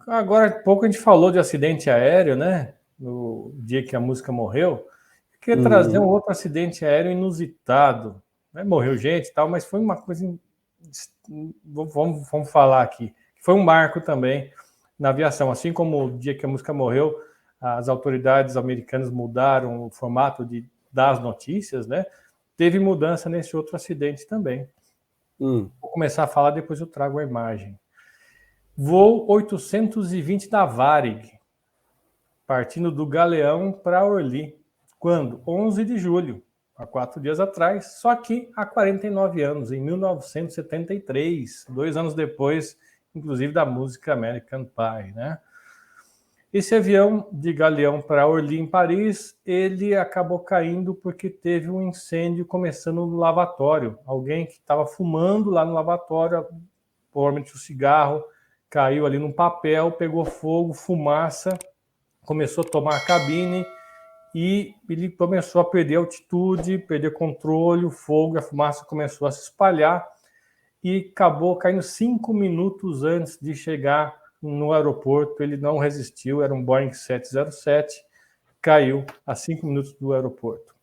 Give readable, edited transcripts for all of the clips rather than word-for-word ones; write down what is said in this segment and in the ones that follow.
Agora há pouco a gente falou de acidente aéreo, né? No dia que a música morreu. Eu queria trazer um outro acidente aéreo inusitado. Né? Morreu gente e tal, mas foi uma coisa. Vamos falar aqui. Foi um marco também na aviação. Assim como o dia que a música morreu, as autoridades americanas mudaram o formato de dar as notícias, né? Teve mudança nesse outro acidente também. Vou começar a falar, depois eu trago a imagem. Voo 820 da Varig, partindo do Galeão para Orly. Quando? 11 de julho, há 4 dias atrás, só que há 49 anos, em 1973, 2 anos depois, inclusive, da música American Pie, né? Esse avião de Galeão para Orly, em Paris, ele acabou caindo porque teve um incêndio começando no lavatório. Alguém que estava fumando lá no lavatório, provavelmente o cigarro, caiu ali num papel, pegou fogo, fumaça, começou a tomar a cabine e ele começou a perder altitude, perder controle, o fogo, a fumaça começou a se espalhar e acabou caindo 5 minutos antes de chegar no aeroporto. Ele não resistiu, era um Boeing 707, caiu a 5 minutos do aeroporto.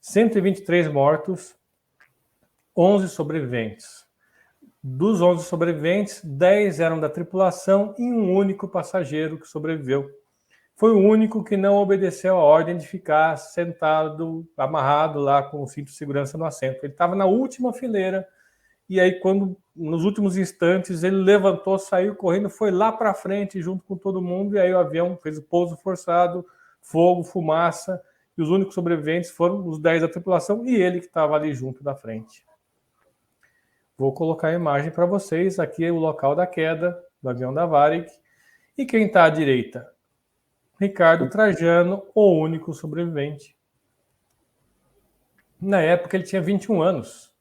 123 mortos, 11 sobreviventes. Dos 11 sobreviventes, 10 eram da tripulação e um único passageiro que sobreviveu. Foi o único que não obedeceu a ordem de ficar sentado, amarrado lá com o cinto de segurança no assento. Ele estava na última fileira e aí, quando nos últimos instantes, ele levantou, saiu correndo, foi lá para frente junto com todo mundo e aí o avião fez o pouso forçado, fogo, fumaça, e os únicos sobreviventes foram os 10 da tripulação e ele que estava ali junto da frente. Vou colocar a imagem para vocês. Aqui é o local da queda do avião da Varig. E quem está à direita? Ricardo Trajano, o único sobrevivente. Na época ele tinha 21 anos.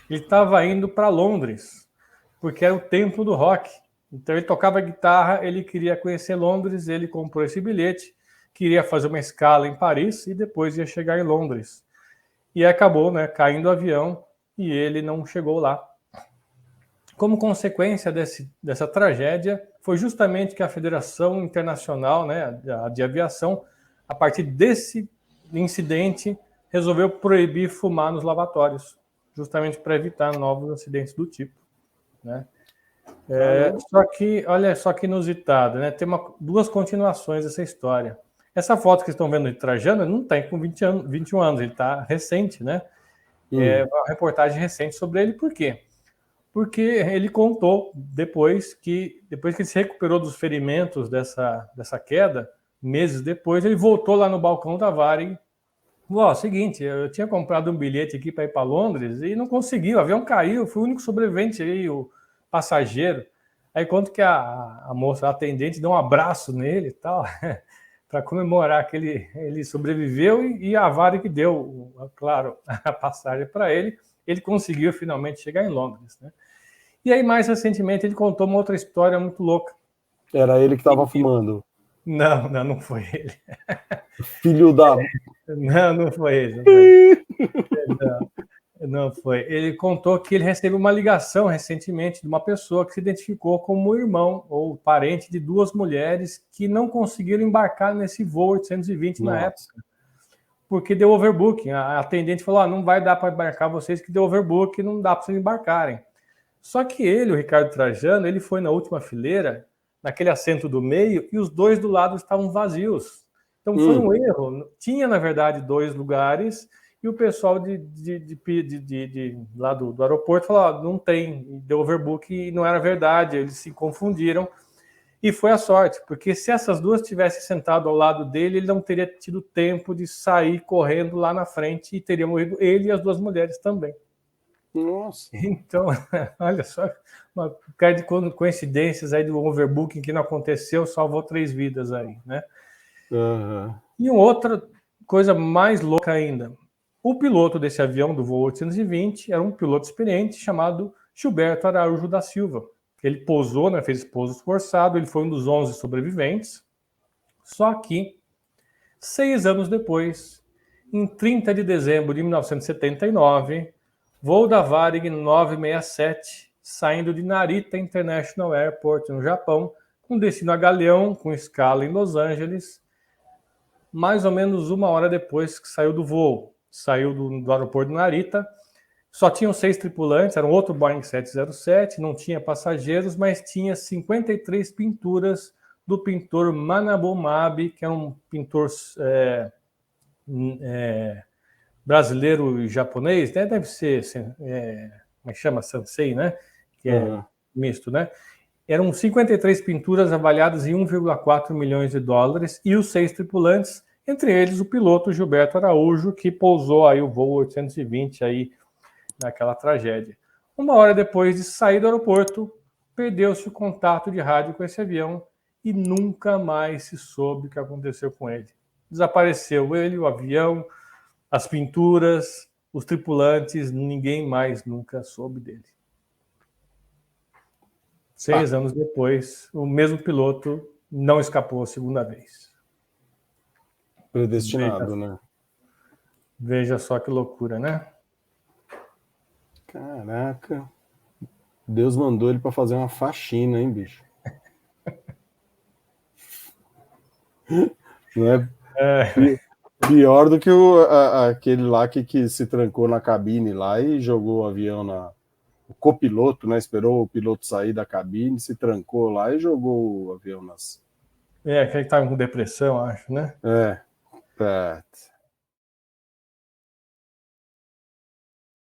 Ele estava indo para Londres, porque era o templo do rock. Então ele tocava guitarra, ele queria conhecer Londres, ele comprou esse bilhete, queria fazer uma escala em Paris e depois ia chegar em Londres. E acabou, né, caindo o avião e ele não chegou lá. Como consequência dessa tragédia, foi justamente que a Federação Internacional, né, de Aviação, a partir desse incidente, resolveu proibir fumar nos lavatórios, justamente para evitar novos acidentes do tipo. Né? Só que, olha só que inusitado, né? Tem duas continuações dessa história. Essa foto que vocês estão vendo de Trajano não está com 21 anos, ele está recente, né? É uma reportagem recente sobre ele, por quê? Porque ele contou depois que ele se recuperou dos ferimentos dessa queda, meses depois, ele voltou lá no balcão da Varig. Falou, seguinte, eu tinha comprado um bilhete aqui para ir para Londres e não consegui, o avião caiu, fui o único sobrevivente aí, o passageiro. Aí conta que a moça, a atendente, deu um abraço nele e tal, para comemorar que ele sobreviveu e a Varig deu, claro, a passagem para ele. Ele conseguiu finalmente chegar em Londres, né? E aí, mais recentemente, ele contou uma outra história muito louca. Era ele que estava fumando. Não foi ele. Filho da... Não foi ele. Não foi. Ele contou que ele recebeu uma ligação recentemente de uma pessoa que se identificou como irmão ou parente de duas mulheres que não conseguiram embarcar nesse voo 820 na época, porque deu overbooking. A atendente falou, não vai dar para embarcar vocês, que deu overbooking, não dá para vocês embarcarem. Só que ele, o Ricardo Trajano, ele foi na última fileira, naquele assento do meio, e os dois do lado estavam vazios. Então foi um erro. Tinha, na verdade, 2 lugares, e o pessoal lá do aeroporto falou, não tem, deu overbook, e não era verdade, eles se confundiram. E foi a sorte, porque se essas duas tivessem sentado ao lado dele, ele não teria tido tempo de sair correndo lá na frente, e teria morrido ele e as duas mulheres também. Nossa. Então, olha só, uma cara de coincidências aí do overbooking que não aconteceu, salvou 3 vidas aí, né? E uma outra coisa mais louca ainda, o piloto desse avião do voo 820 era um piloto experiente chamado Gilberto Araújo da Silva. Ele pousou, né, fez pouso forçado, ele foi um dos 11 sobreviventes, só que 6 anos depois, em 30 de dezembro de 1979, voo da Varig 967, saindo de Narita International Airport, no Japão, com destino a Galeão, com escala em Los Angeles, mais ou menos 1 hora depois que saiu do voo. Saiu do aeroporto de Narita. Só tinham 6 tripulantes, era um outro Boeing 707, não tinha passageiros, mas tinha 53 pinturas do pintor Manabu Mabe, que é um pintor brasileiro e japonês, né? Deve ser, como é que chama? Sansei, né? Que é misto, né? Eram 53 pinturas avaliadas em 1,4 milhões de dólares e os 6 tripulantes, entre eles o piloto Gilberto Araújo, que pousou aí o voo 820 aí naquela tragédia. 1 hora depois de sair do aeroporto, perdeu-se o contato de rádio com esse avião e nunca mais se soube o que aconteceu com ele. Desapareceu ele, o avião, as pinturas, os tripulantes, ninguém mais nunca soube dele. 6 anos depois, o mesmo piloto não escapou a segunda vez. Predestinado, né? Veja só que loucura, né? Caraca. Deus mandou ele para fazer uma faxina, hein, bicho? Não é pior do que aquele lá que se trancou na cabine lá e jogou o avião o copiloto, né? Esperou o piloto sair da cabine, se trancou lá e jogou o avião nas... Aquele que estava com depressão, acho, né? É.